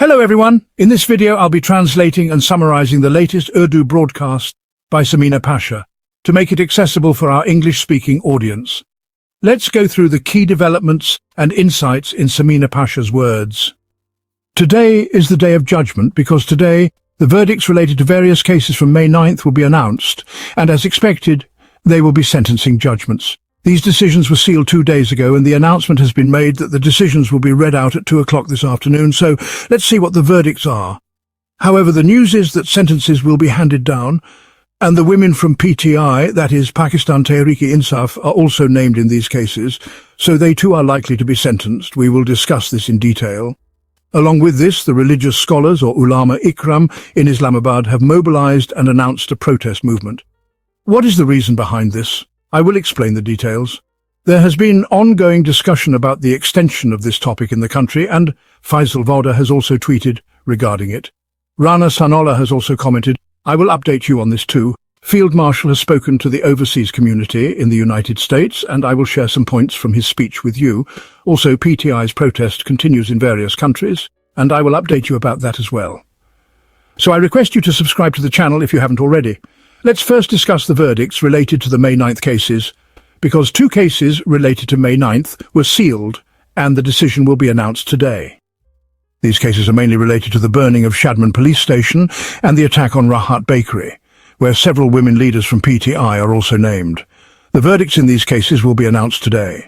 Hello everyone, in this video I'll be translating and summarizing the latest Urdu broadcast by Samina Pasha to make it accessible for our English-speaking audience. Let's go through the key developments and insights in Samina Pasha's words. Today is the day of judgment because today the verdicts related to various cases from May 9th will be announced, and as expected, they will be sentencing judgments. These decisions were sealed 2 days ago, and the announcement has been made that the decisions will be read out at 2 o'clock this afternoon, so let's see what the verdicts are. However, the news is that sentences will be handed down, and the women from PTI, that is Pakistan Tehreek-e-Insaf, are also named in these cases, so they too are likely to be sentenced. We will discuss this in detail. Along with this, the religious scholars, or ulama ikram, in Islamabad have mobilized and announced a protest movement. What is the reason behind this? I will explain the details. There has been ongoing discussion about the extension of this topic in the country, and Faisal Voda has also tweeted regarding it. Rana Sanola has also commented, I will update you on this too. Field Marshal has spoken to the overseas community in the United States, and I will share some points from his speech with you. Also, PTI's protest continues in various countries, and I will update you about that as well. So I request you to subscribe to the channel if you haven't already. Let's first discuss the verdicts related to the May 9th cases, because 2 cases related to May 9th were sealed and the decision will be announced today. These cases are mainly related to the burning of Shadman police station and the attack on Rahat Bakery, where several women leaders from PTI are also named. The verdicts in these cases will be announced today.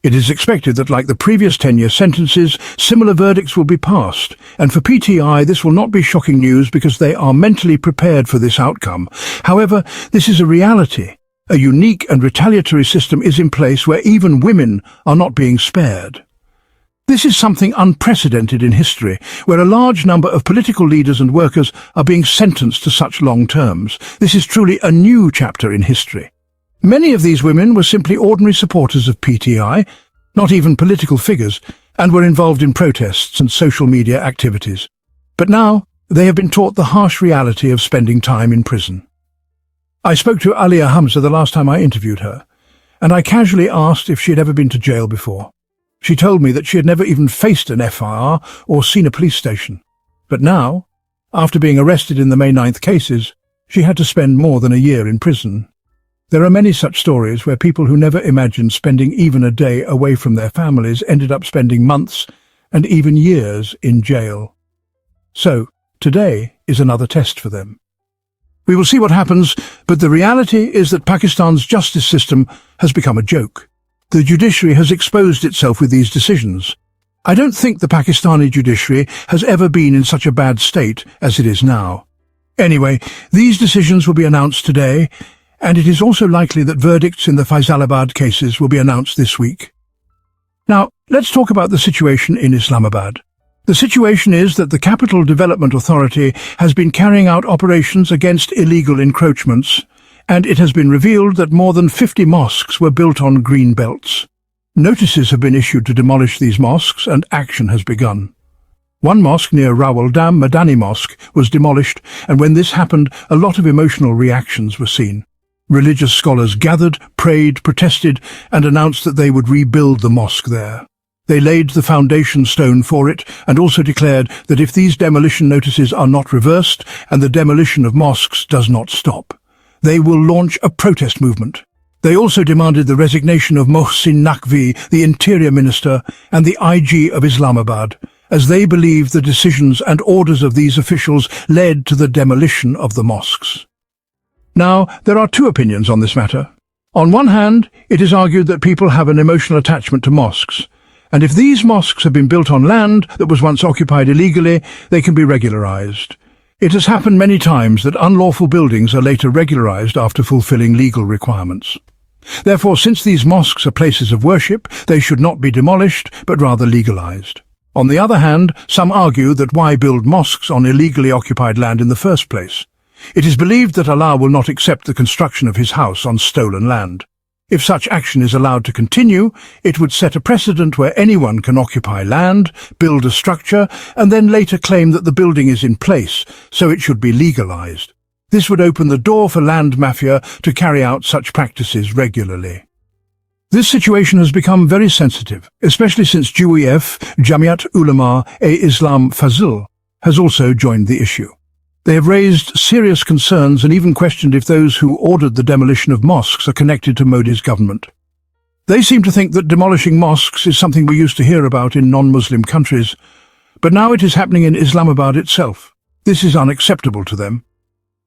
It is expected that, like the previous 10-year sentences, similar verdicts will be passed, and for PTI this will not be shocking news because they are mentally prepared for this outcome. However, this is a reality. A unique and retaliatory system is in place where even women are not being spared. This is something unprecedented in history, where a large number of political leaders and workers are being sentenced to such long terms. This is truly a new chapter in history. Many of these women were simply ordinary supporters of PTI, not even political figures, and were involved in protests and social media activities. But now they have been taught the harsh reality of spending time in prison. I spoke to Alia Hamza the last time I interviewed her, and I casually asked if she had ever been to jail before. She told me that she had never even faced an FIR or seen a police station. But now, after being arrested in the May 9th cases, she had to spend more than a year in prison. There are many such stories where people who never imagined spending even a day away from their families ended up spending months and even years in jail. So, today is another test for them. We will see what happens, but the reality is that Pakistan's justice system has become a joke. The judiciary has exposed itself with these decisions. I don't think the Pakistani judiciary has ever been in such a bad state as it is now. Anyway, these decisions will be announced today, and it is also likely that verdicts in the Faisalabad cases will be announced this week. Now, let's talk about the situation in Islamabad. The situation is that the Capital Development Authority has been carrying out operations against illegal encroachments, and it has been revealed that more than 50 mosques were built on green belts. Notices have been issued to demolish these mosques, and action has begun. One mosque near Rawaldam, Madani Mosque, was demolished, and when this happened, a lot of emotional reactions were seen. Religious scholars gathered, prayed, protested, and announced that they would rebuild the mosque there. They laid the foundation stone for it and also declared that if these demolition notices are not reversed and the demolition of mosques does not stop, they will launch a protest movement. They also demanded the resignation of Mohsin Naqvi, the Interior Minister, and the IG of Islamabad, as they believed the decisions and orders of these officials led to the demolition of the mosques. Now, there are 2 opinions on this matter. On one hand, it is argued that people have an emotional attachment to mosques, and if these mosques have been built on land that was once occupied illegally, they can be regularized. It has happened many times that unlawful buildings are later regularized after fulfilling legal requirements. Therefore, since these mosques are places of worship, they should not be demolished, but rather legalized. On the other hand, some argue that why build mosques on illegally occupied land in the first place? It is believed that Allah will not accept the construction of his house on stolen land. If such action is allowed to continue, it would set a precedent where anyone can occupy land, build a structure, and then later claim that the building is in place, so it should be legalized. This would open the door for land mafia to carry out such practices regularly. This situation has become very sensitive, especially since JUIF, Jamiat Ulama-e Islam Fazil, has also joined the issue. They have raised serious concerns and even questioned if those who ordered the demolition of mosques are connected to Modi's government. They seem to think that demolishing mosques is something we used to hear about in non-Muslim countries, but now it is happening in Islamabad itself. This is unacceptable to them.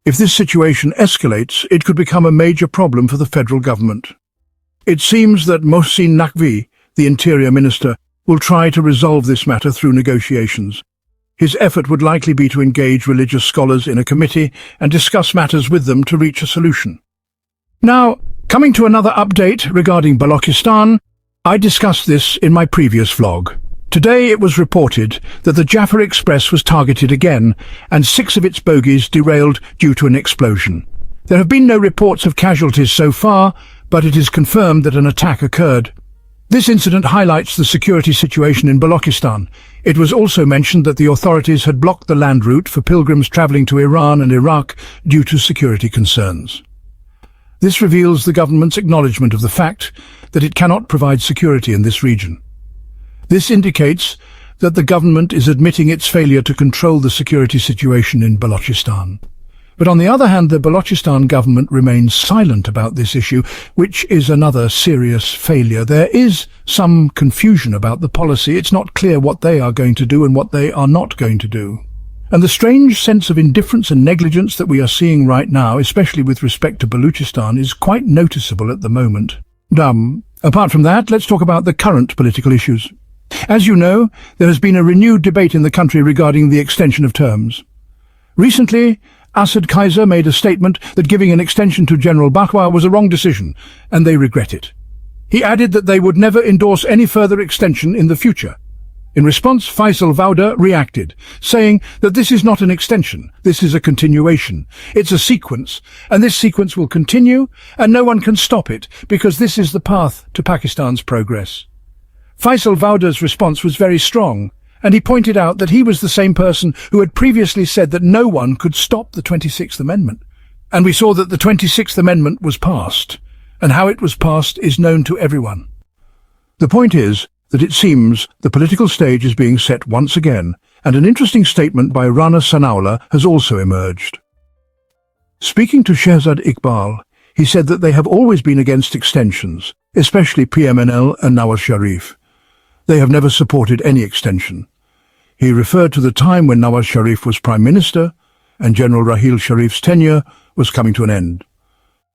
If this situation escalates, it could become a major problem for the federal government. It seems that Mohsin Naqvi, the Interior Minister, will try to resolve this matter through negotiations. His effort would likely be to engage religious scholars in a committee and discuss matters with them to reach a solution. Now, coming to another update regarding Balochistan, I discussed this in my previous vlog. Today it was reported that the Jaffa Express was targeted again and 6 of its bogies derailed due to an explosion. There have been no reports of casualties so far, but it is confirmed that an attack occurred. This incident highlights the security situation in Balochistan. It was also mentioned that the authorities had blocked the land route for pilgrims traveling to Iran and Iraq due to security concerns. This reveals the government's acknowledgement of the fact that it cannot provide security in this region. This indicates that the government is admitting its failure to control the security situation in Balochistan. But on the other hand, the Balochistan government remains silent about this issue, which is another serious failure. There is some confusion about the policy. It's not clear what they are going to do and what they are not going to do. And the strange sense of indifference and negligence that we are seeing right now, especially with respect to Balochistan, is quite noticeable at the moment. Apart from that, let's talk about the current political issues. As you know, there has been a renewed debate in the country regarding the extension of terms. Recently, Assad Kaiser made a statement that giving an extension to General Bahwa was a wrong decision, and they regret it. He added that they would never endorse any further extension in the future. In response, Faisal Vauda reacted, saying that this is not an extension, this is a continuation. It's a sequence, and this sequence will continue, and no one can stop it, because this is the path to Pakistan's progress. Faisal Vauda's response was very strong, and he pointed out that he was the same person who had previously said that no one could stop the 26th Amendment. And we saw that the 26th Amendment was passed, and how it was passed is known to everyone. The point is that it seems the political stage is being set once again, and an interesting statement by Rana Sanaullah has also emerged. Speaking to Shehzad Iqbal, he said that they have always been against extensions, especially PMNL and Nawaz Sharif. They have never supported any extension. He referred to the time when Nawaz Sharif was Prime Minister and General Raheel Sharif's tenure was coming to an end.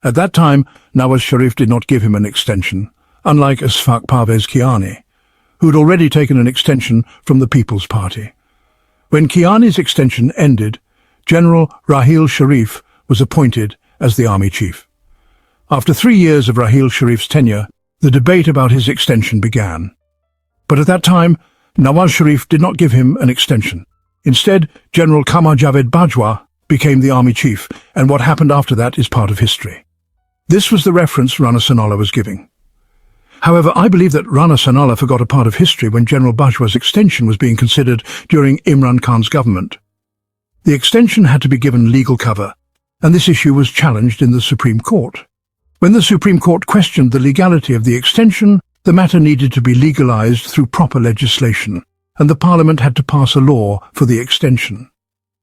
At that time, Nawaz Sharif did not give him an extension, unlike Ashfaq Parvez Kiani, who had already taken an extension from the People's Party. When Kiani's extension ended, General Raheel Sharif was appointed as the army chief. After 3 years of Raheel Sharif's tenure, the debate about his extension began. But at that time, Nawaz Sharif did not give him an extension. Instead, General Qamar Javed Bajwa became the army chief, and what happened after that is part of history. This was the reference Rana Sanaullah was giving. However, I believe that Rana Sanaullah forgot a part of history when General Bajwa's extension was being considered during Imran Khan's government. The extension had to be given legal cover, and this issue was challenged in the Supreme Court. When the Supreme Court questioned the legality of the extension, the matter needed to be legalized through proper legislation, and the Parliament had to pass a law for the extension.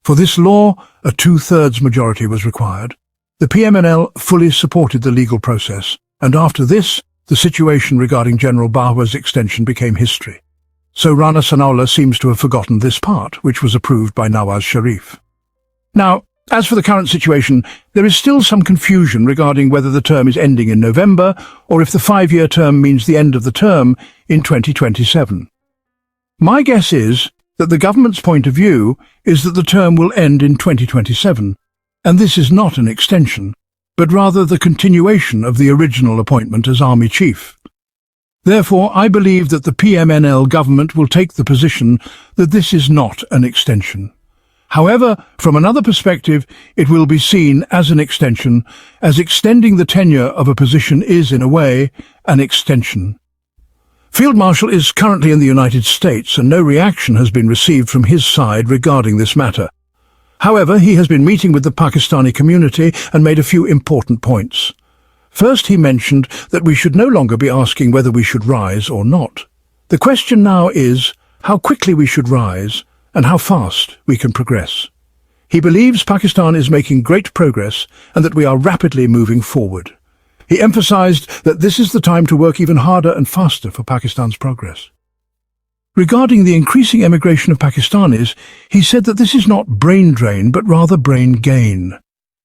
For this law, a 2/3 majority was required. The PMNL fully supported the legal process, and after this, the situation regarding General Bahwa's extension became history. So Rana Sanaullah seems to have forgotten this part, which was approved by Nawaz Sharif. Now, as for the current situation, there is still some confusion regarding whether the term is ending in November or if the 5-year term means the end of the term in 2027. My guess is that the government's point of view is that the term will end in 2027, and this is not an extension, but rather the continuation of the original appointment as Army Chief. Therefore, I believe that the PMNL government will take the position that this is not an extension. However, from another perspective, it will be seen as an extension, as extending the tenure of a position is, in a way, an extension. Field Marshal is currently in the United States, and no reaction has been received from his side regarding this matter. However, he has been meeting with the Pakistani community and made a few important points. First, he mentioned that we should no longer be asking whether we should rise or not. The question now is how quickly we should rise, and how fast we can progress. He believes Pakistan is making great progress and that we are rapidly moving forward. He emphasized that this is the time to work even harder and faster for Pakistan's progress. Regarding the increasing emigration of Pakistanis, he said that this is not brain drain but rather brain gain.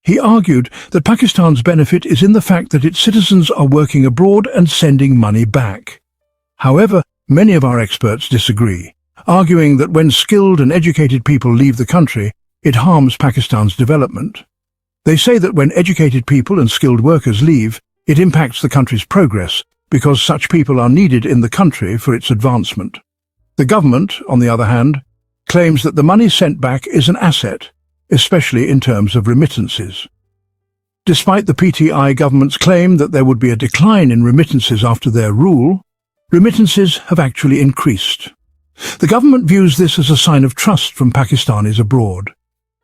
He argued that Pakistan's benefit is in the fact that its citizens are working abroad and sending money back. However, many of our experts disagree, arguing that when skilled and educated people leave the country, it harms Pakistan's development. They say that when educated people and skilled workers leave, it impacts the country's progress because such people are needed in the country for its advancement. The government, on the other hand, claims that the money sent back is an asset, especially in terms of remittances. Despite the PTI government's claim that there would be a decline in remittances after their rule, remittances have actually increased. The government views this as a sign of trust from Pakistanis abroad.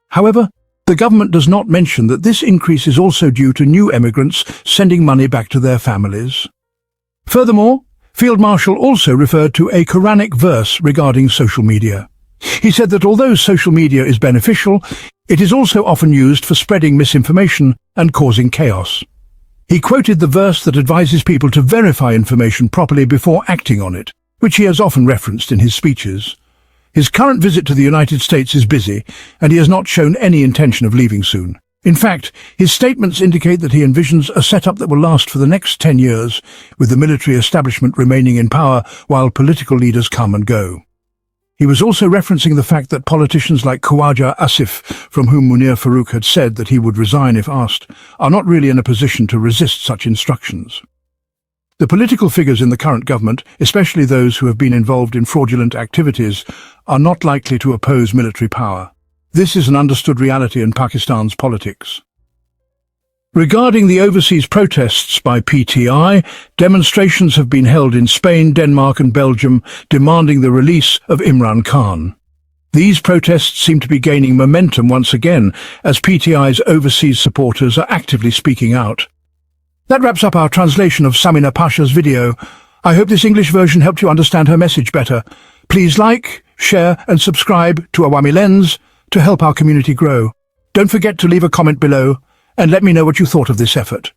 However, the government does not mention that this increase is also due to new emigrants sending money back to their families. Furthermore, Field Marshal also referred to a Quranic verse regarding social media. He said that although social media is beneficial, it is also often used for spreading misinformation and causing chaos. He quoted the verse that advises people to verify information properly before acting on it, which he has often referenced in his speeches. His current visit to the United States is busy, and he has not shown any intention of leaving soon. In fact, his statements indicate that he envisions a setup that will last for the next 10 years, with the military establishment remaining in power while political leaders come and go. He was also referencing the fact that politicians like Khwaja Asif, from whom Munir had said that he would resign if asked, are not really in a position to resist such instructions. The political figures in the current government, especially those who have been involved in fraudulent activities, are not likely to oppose military power. This is an understood reality in Pakistan's politics. Regarding the overseas protests by PTI, demonstrations have been held in Spain, Denmark and Belgium demanding the release of Imran Khan. These protests seem to be gaining momentum once again as PTI's overseas supporters are actively speaking out. That wraps up our translation of Samina Pasha's video. I hope this English version helped you understand her message better. Please like, share and subscribe to Awami Lens to help our community grow. Don't forget to leave a comment below and let me know what you thought of this effort.